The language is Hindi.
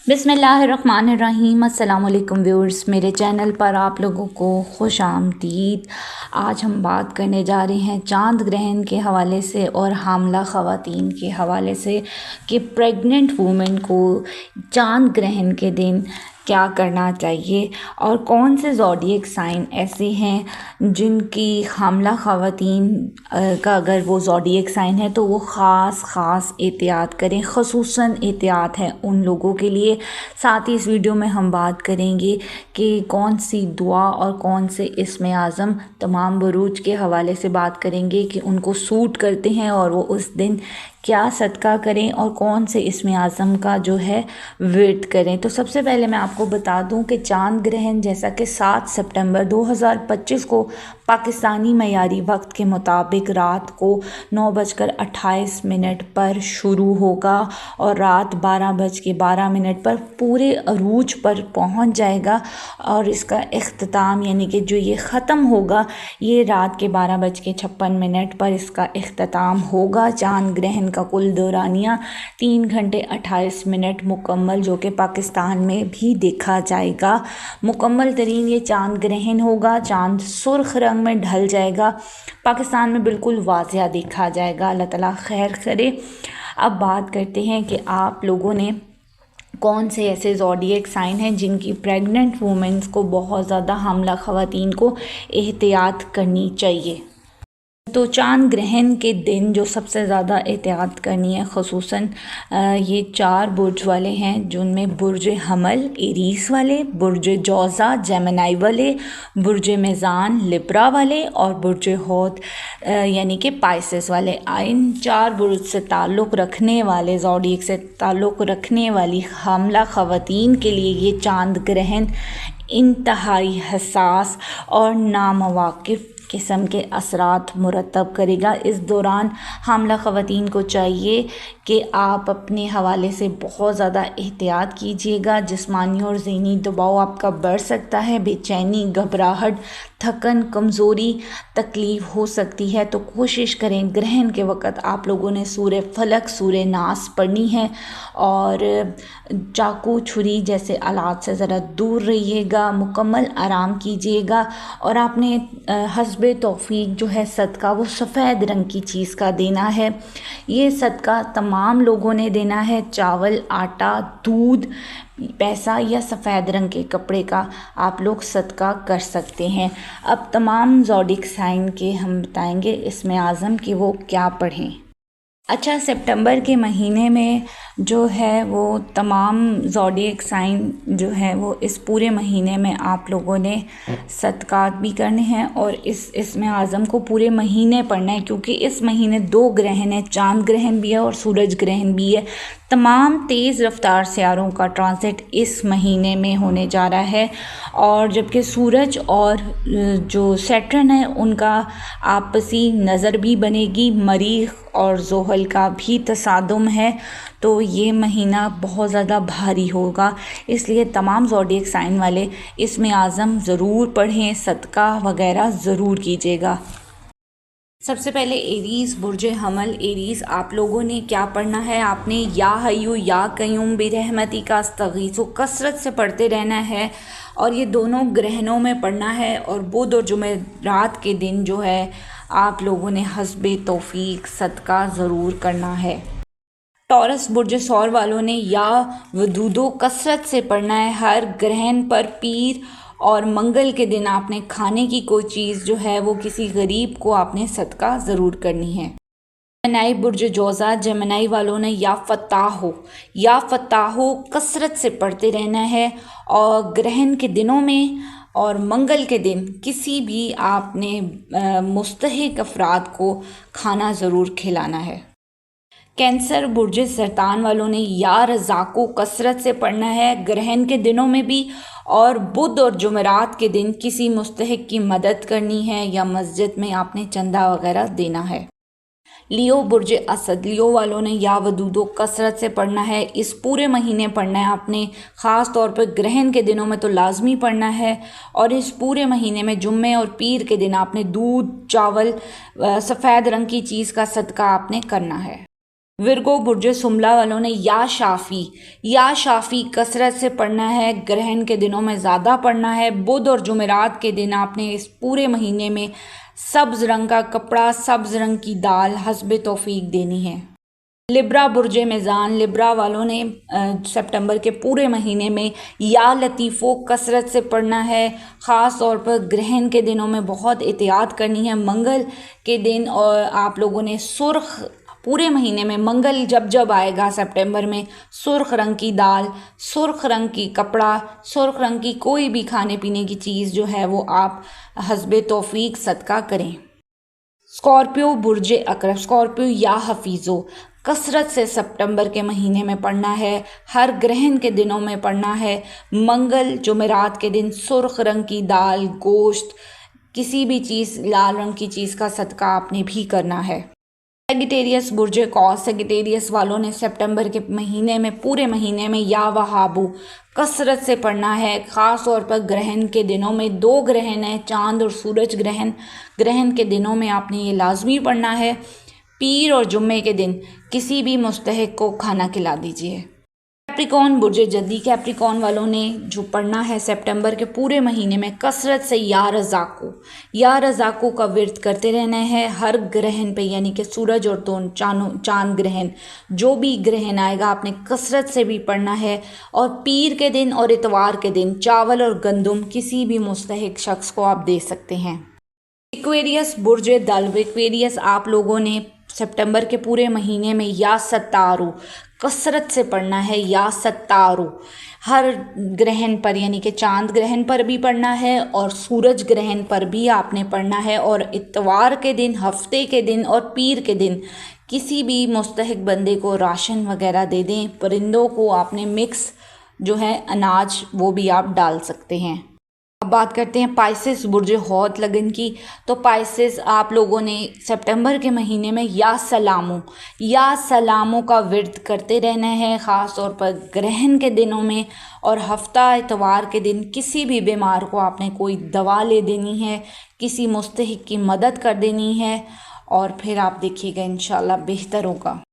बिस्मिल्लाहिर्रहमानिर्रहीम। अस्सलाम वालेकुम व्यूअर्स, मेरे चैनल पर आप लोगों को खुश आमदीद। आज हम बात करने जा रहे हैं चांद ग्रहण के हवाले से और हामला ख़वातीन के हवाले से कि प्रेग्नेंट वूमेन को चांद ग्रहण के दिन क्या करना चाहिए और कौन से ज़ोडिएक साइन ऐसे हैं जिनकी हामला ख़वातीन का अगर वो ज़ोडिएक साइन है तो वो ख़ास एहतियात करें। ख़ुसूसन एहतियात है उन लोगों के लिए। साथ ही इस वीडियो में हम बात करेंगे कि कौन सी दुआ और कौन से इस्म आज़म तमाम बुरूज के हवाले से बात करेंगे कि उनको सूट करते हैं और वो उस दिन क्या सदका करें और कौन से इस्म आज़म का जो है विर्द करें। तो सबसे पहले मैं आपको बता दूं कि चांद ग्रहण जैसा कि 7 सितंबर 2025 को पाकिस्तानी मयारी वक्त के मुताबिक रात को 9:28 पर शुरू होगा और रात 12:12 पर पूरे अरूज पर पहुंच जाएगा और इसका इख्तिताम यानी कि जो ये ख़त्म होगा ये रात के 12:56 पर इसका इख्तिताम होगा। चांद ग्रहण का कुल दौरानिया 3 घंटे 28 मिनट मुकम्मल, जो कि पाकिस्तान में भी देखा जाएगा। मुकम्मल तरीन ये चांद ग्रहण होगा। चांद सुर्ख रंग में ढल जाएगा, पाकिस्तान में बिल्कुल वाज़िया देखा जाएगा। अल्लाह ताला खैर करे। अब बात करते हैं कि आप लोगों ने कौन से ऐसे ज़ोडिएक साइन हैं जिनकी प्रेग्नेंट वुमेन्स को बहुत ज़्यादा हामला ख़वातीन को एहतियात करनी चाहिए। तो चांद ग्रहण के दिन जो सबसे ज़्यादा एहतियात करनी है ख़ुसूसन ये 4 बुर्ज वाले हैं, जिनमें बुर्ज हमल एरीस वाले, बुर्ज जौज़ा जेमिनी वाले, बुर्ज मीज़ान लिब्रा वाले और बुर्ज हौत यानी कि पाइसेस वाले। इन 4 बुर्ज से ताल्लुक़ रखने वाले ज़ोडिएक से ताल्लुक़ रखने वाली हामला ख़वातीन के लिए ये चांद ग्रहण इंतहाई हसास और नामवाकिफ़ किस्म के असरात मुरतब करेगा। इस दौरान हामला ख़वातीन को चाहिए कि आप अपने हवाले से बहुत ज़्यादा एहतियात कीजिएगा। जिस्मानी और ज़हनी दबाव आपका बढ़ सकता है, बेचैनी, घबराहट, थकन, कमज़ोरी, तकलीफ़ हो सकती है। तो कोशिश करें ग्रहण के वक़्त आप लोगों ने सूरे फलक, सूरे नास पढ़नी है और चाकू छुरी जैसे आलात से ज़रा दूर रहिएगा। मुकम्मल आराम कीजिएगा और आपने हस्बे तौफ़ीक जो है सदका वो सफ़ेद रंग की चीज़ का देना है। ये सदका तमाम लोगों ने देना है। चावल, आटा, दूध, पैसा या सफ़ेद रंग के कपड़े का आप लोग सदका कर सकते हैं। अब तमाम ज़ोडिएक साइन के हम बताएंगे इसमें आज़म कि वो क्या पढ़ें। अच्छा, सितंबर के महीने में जो है वो तमाम ज़ोडिएक साइन जो है वो इस पूरे महीने में आप लोगों ने सदकात भी करने हैं और इसमें आज़म को पूरे महीने पढ़ना है, क्योंकि इस महीने 2 ग्रहण है, चांद ग्रहण भी है और सूरज ग्रहण भी है। तमाम तेज़ रफ्तार सियारों का ट्रांसिट इस महीने में होने जा रहा है और जबकि सूरज और जो सैटर्न है उनका आपसी नज़र भी बनेगी। मरीख और ज़ोहल का भी तसादुम है, तो ये महीना बहुत ज़्यादा भारी होगा। इसलिए तमाम ज़ोडिएक साइन वाले इसमें आज़म ज़रूर पढ़ें, सदका वगैरह ज़रूर कीजिएगा। सबसे पहले एरीज़, बुर्ज हमल एरीज़, आप लोगों ने क्या पढ़ना है? आपने या हय्यू या क़य्यूम बिरहमती का अस्तगीथु कसरत से पढ़ते रहना है और ये दोनों ग्रहणों में पढ़ना है। और बुध और जुमेरात के दिन जो है आप लोगों ने हस्बे तौफ़ीक सदका ज़रूर करना है। टॉरस बुर्ज सौर वालों ने या वदूदो कसरत से पढ़ना है। हर ग्रहण पर पीर और मंगल के दिन आपने खाने की कोई चीज़ जो है वो किसी गरीब को आपने सदका ज़रूर करनी है। जेमिनी बुर्ज जौज़ा जेमिनी वालों ने या फ़ताहो कसरत से पढ़ते रहना है और ग्रहण के दिनों में और मंगल के दिन किसी भी आपने मुस्तहिक अफराद को खाना ज़रूर खिलाना है। कैंसर बुर्ज सरतान वालों ने या रज़ाको कसरत से पढ़ना है ग्रहण के दिनों में भी और बुध और जुमेरात के दिन किसी मुस्तहिक की मदद करनी है या मस्जिद में आपने चंदा वगैरह देना है। लियो बुर्ज असद, लियो वालों ने या वदूदो कसरत से पढ़ना है। इस पूरे महीने पढ़ना है आपने, ख़ास तौर पर ग्रहण के दिनों में तो लाजमी पढ़ना है और इस पूरे महीने में जुम्मे और पीर के दिन आपने दूध, चावल, सफ़ेद रंग की चीज़ का सदका आपने करना है। विरगो बुर्ज सुमला वालों ने या शाफी कसरत से पढ़ना है, ग्रहण के दिनों में ज़्यादा पढ़ना है। बुध और जुमेरात के दिन आपने इस पूरे महीने में सब्ज़ रंग का कपड़ा, सब्ज़ रंग की दाल हस्बे तौफीक देनी है। लिब्रा बुर्ज मेज़ान, लिब्रा वालों ने सितंबर के पूरे महीने में या लतीफ़ो कसरत से पढ़ना है। ख़ास तौर पर ग्रहण के दिनों में बहुत एहतियात करनी है। मंगल के दिन और आप लोगों ने सुर्ख, पूरे महीने में मंगल जब जब आएगा सितंबर में, सुर्ख रंग की दाल, सुर्ख रंग की कपड़ा, सुर्ख रंग की कोई भी खाने पीने की चीज़ जो है वो आप हस्बे तौफीक सदका करें। स्कॉर्पियो बुर्ज अकरब, स्कॉर्पियो या हफीज़ो कसरत से सितंबर के महीने में पढ़ना है, हर ग्रहण के दिनों में पढ़ना है। मंगल जुमेरात के दिन सुर्ख रंग की दाल, गोश्त, किसी भी चीज़ लाल रंग की चीज़ का सदका आपने भी करना है। सेगिटेरियस बुर्ज कौस, सेगिटेरियस वालों ने सितंबर के महीने में, पूरे महीने में या वहाबू कसरत से पढ़ना है। ख़ास तौर पर ग्रहण के दिनों में 2 ग्रहण हैं, चांद और सूरज ग्रहण, ग्रहण के दिनों में आपने ये लाजमी पढ़ना है। पीर और जुम्मे के दिन किसी भी मुस्तहिक को खाना खिला दीजिए। कैप्रिकॉर्न बुर्ज जद्दी, कैप्रिकॉर्न वालों ने जो पढ़ना है सितंबर के पूरे महीने में कसरत से या रज़ाको का विर्द करते रहना है हर ग्रहण पे, यानी कि सूरज और चांद ग्रहण, जो भी ग्रहण आएगा आपने कसरत से भी पढ़ना है। और पीर के दिन और इतवार के दिन चावल और गंदम किसी भी मुस्तहिक शख्स को आप दे सकते हैं। एक्वेरियस बुर्ज दल्व, एक्वेरियस आप लोगों ने सितंबर के पूरे महीने में या सत्तारू कसरत से पढ़ना है। या सत्तारू हर ग्रहण पर, यानी कि चांद ग्रहण पर भी पढ़ना है और सूरज ग्रहण पर भी आपने पढ़ना है। और इतवार के दिन, हफ्ते के दिन और पीर के दिन किसी भी मुस्तहिक बंदे को राशन वगैरह दे दें। परिंदों को आपने मिक्स जो है अनाज वो भी आप डाल सकते हैं। अब बात करते हैं पाइसेस बुर्ज हौत लगन की। तो पाइसेस आप लोगों ने सितंबर के महीने में या सलामों का विर्द करते रहना है, ख़ास तौर पर ग्रहण के दिनों में। और हफ्ता इतवार के दिन किसी भी बीमार को आपने कोई दवा ले देनी है, किसी मुस्तहिक की मदद कर देनी है, और फिर आप देखिएगा इंशाल्लाह बेहतर होगा।